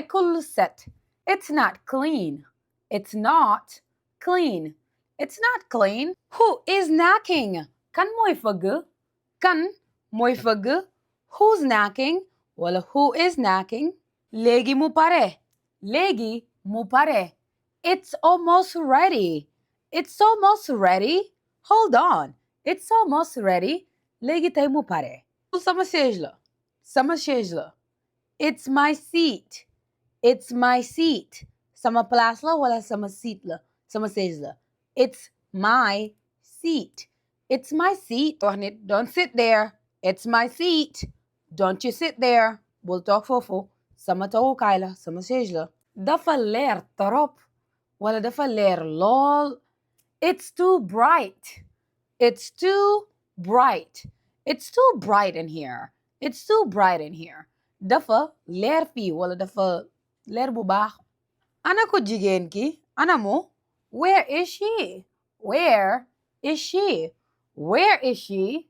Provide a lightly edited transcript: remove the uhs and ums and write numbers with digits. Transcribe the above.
كل set. It's not clean. It's not clean. It's not clean. Who is knocking? Kan mooy fëgg. Kan mooy fëgg. Who's knocking? Wala who is knocking? Léegi mu pare. Léegi mu pare. It's almost ready. It's almost ready. Hold on. It's almost ready. Léegi tey mu pare. Sama siège la. Sama siège la. It's my seat. It's my seat. Sama place la wala sama seat la. Sama siège la. It's my seat. It's my seat. Wax nit, don't sit there. It's my seat. Don't you sit there. Bul toog foofu. Sama toogukaay la. Sama siège la. Dafa leer torop wala dafa leer lool. It's too bright. It's too bright. It's too bright in here. It's too bright in here. Dafa leer fii wala dafa leer bu baax. Ana ko jigéen ki? Ana mo? Where is she? Where is she? Where is she?